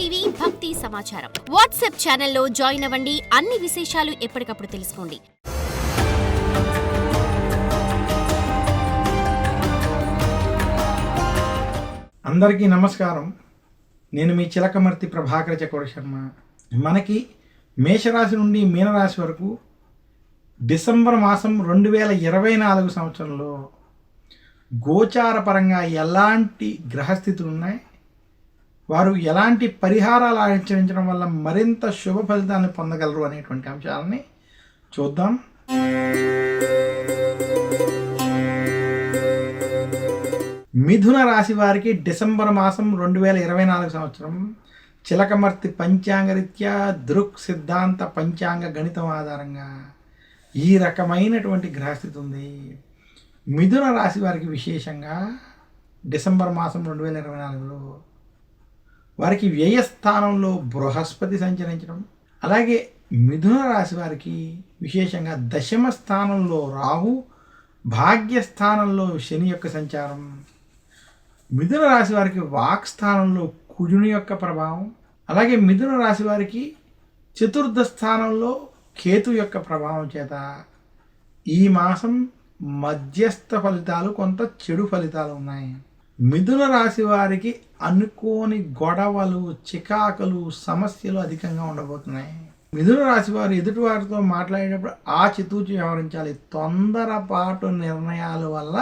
TV భక్తి సమాచారం WhatsApp ఛానల్లో జాయిన్ అవ్వండి. అన్ని విశేషాలు ఎప్పటికప్పుడు తెలుసుకోండి. అందరికీ నమస్కారం. నేను మీ చిలకమర్తి ప్రభాకర చక్రవర్తి శర్మ. మనకి మేషరాశి నుండి మీనరాశి వరకు డిసెంబర్ మాసం 2024 సంవత్సరంలో గోచార పరంగా ఎలాంటి గ్రహస్థితులు ఉన్నాయి, వారు ఎలాంటి పరిహారాలు ఆచరించడం వల్ల మరింత శుభ ఫలితాలను పొందగలరు అనేటువంటి అంశాలని చూద్దాం. మిథున రాశి వారికి డిసెంబర్ మాసం 2024 సంవత్సరం చిలకమర్తి పంచాంగరీత్యా దృక్ సిద్ధాంత పంచాంగ గణితం ఆధారంగా ఈ రకమైనటువంటి గ్రహస్థితి ఉంది. మిథున రాశి వారికి విశేషంగా డిసెంబర్ మాసం 2024లో వారికి వ్యయస్థానంలో బృహస్పతి సంచరించడం, అలాగే మిథున రాశి వారికి విశేషంగా దశమ స్థానంలో రాహు, భాగ్యస్థానంలో శని యొక్క సంచారం, మిథున రాశి వారికి వాక్ స్థానంలో కుజుని యొక్క ప్రభావం, అలాగే మిథున రాశి వారికి చతుర్థ స్థానంలో కేతు యొక్క ప్రభావం చేత ఈ మాసం మధ్యస్థ ఫలితాలు, కొంత చెడు ఫలితాలు ఉన్నాయి. మిథున రాశి వారికి అనుకోని గొడవలు, చికాకులు, సమస్యలు అధికంగా ఉండబోతున్నాయి. మిథున రాశి వారు ఎదుటి వారితో మాట్లాడేటప్పుడు ఆచితూచి వ్యవహరించాలి. తొందరపాటు నిర్ణయాల వల్ల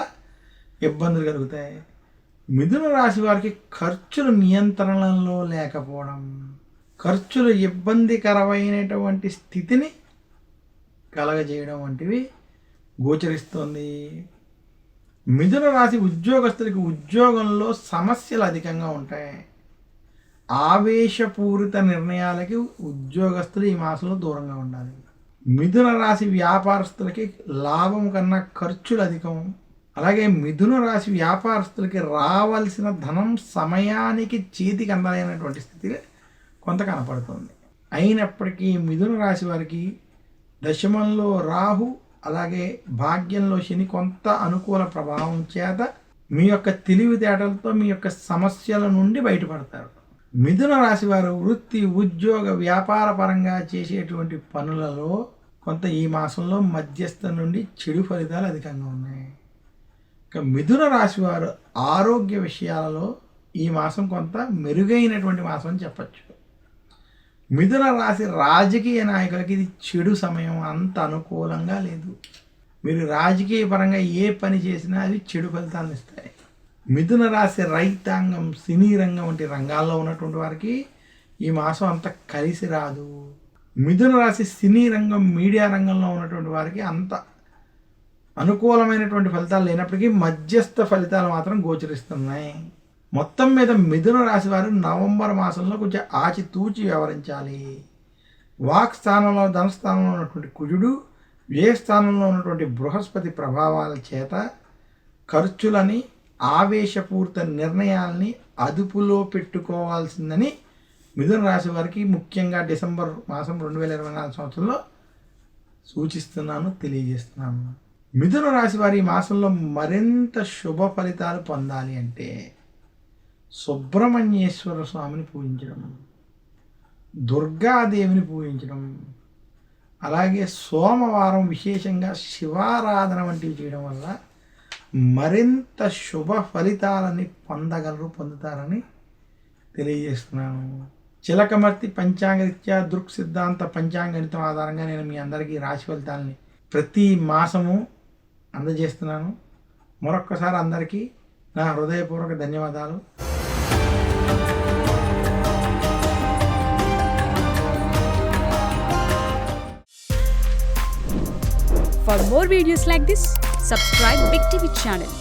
ఇబ్బందులు కలుగుతాయి. మిథున రాశి వారికి ఖర్చులు నియంత్రణలో లేకపోవడం, ఖర్చులు ఇబ్బందికరమైనటువంటి స్థితిని కలగజేయడం వంటివి గోచరిస్తుంది. మిథున రాశి ఉద్యోగస్తులకి ఉద్యోగంలో సమస్యలు అధికంగా ఉంటాయి. ఆవేశపూరిత నిర్ణయాలకి ఉద్యోగస్తులు ఈ మాసంలో దూరంగా ఉండాలి. మిథున రాశి వ్యాపారస్తులకి లాభం కన్నా ఖర్చులు అధికం. అలాగే మిథున రాశి వ్యాపారస్తులకి రావాల్సిన ధనం సమయానికి చేతికి అందలేనటువంటి స్థితి కొంత కనపడుతుంది. అయినప్పటికీ మిథున రాశి వారికి దశమంలో రాహు, అలాగే భాగ్యంలో శని కొంత అనుకూల ప్రభావం చేత మీ యొక్క తెలివితేటలతో మీ యొక్క సమస్యల నుండి బయటపడతారు. మిథున రాశి వారు వృత్తి, ఉద్యోగ, వ్యాపార పరంగా చేసేటువంటి పనులలో కొంత ఈ మాసంలో మధ్యస్థ నుండి చెడు ఫలితాలు అధికంగా ఉన్నాయి. ఇక మిథున రాశి వారు ఆరోగ్య విషయాలలో ఈ మాసం కొంత మెరుగైనటువంటి మాసం అని చెప్పచ్చు. మిథున రాశి రాజకీయ నాయకులకి ఇది చెడు సమయం, అంత అనుకూలంగా లేదు. మీరు రాజకీయ పరంగా ఏ పని చేసినా అది చెడు ఫలితాలను ఇస్తాయి. మిథున రాశి రైతాంగం, సినీ రంగం వంటి రంగాల్లో ఉన్నటువంటి వారికి ఈ మాసం అంత కలిసి రాదు. మిథున రాశి సినీ రంగం, మీడియా రంగంలో ఉన్నటువంటి వారికి అంత అనుకూలమైనటువంటి ఫలితాలు లేనప్పటికీ మధ్యస్థ ఫలితాలు మాత్రం గోచరిస్తున్నాయి. మొత్తం మీద మిథున రాశి వారు నవంబర్ మాసంలో కొంచెం ఆచితూచి వ్యవహరించాలి. వాక్ స్థానంలో, ధనస్థానంలో ఉన్నటువంటి కుజుడు, వ్యయ స్థానంలో ఉన్నటువంటి బృహస్పతి ప్రభావాల చేత ఖర్చులని, ఆవేశపూరిత నిర్ణయాల్ని అదుపులో పెట్టుకోవాల్సిందని మిథున రాశి వారికి ముఖ్యంగా డిసెంబర్ మాసం 2024 సంవత్సరంలో సూచిస్తున్నాను, తెలియజేస్తున్నాను. మిథున రాశి వారి ఈ మాసంలో మరింత శుభ ఫలితాలు పొందాలి అంటే సుబ్రహ్మణ్యేశ్వర స్వామిని పూజించడం, దుర్గాదేవిని పూజించడం, అలాగే సోమవారం విశేషంగా శివారాధన వంటివి చేయడం వల్ల మరింత శుభ ఫలితాలని పొందుతారని తెలియజేస్తున్నాను. చిలకమర్తి పంచాంగరీత్యా దృక్ సిద్ధాంత పంచాంగణితం ఆధారంగా నేను మీ అందరికీ రాశి ఫలితాలని ప్రతి మాసము అందజేస్తున్నాను. మరొక్కసారి అందరికీ నా హృదయపూర్వక ధన్యవాదాలు. For more videos like this, subscribe Big TV channel.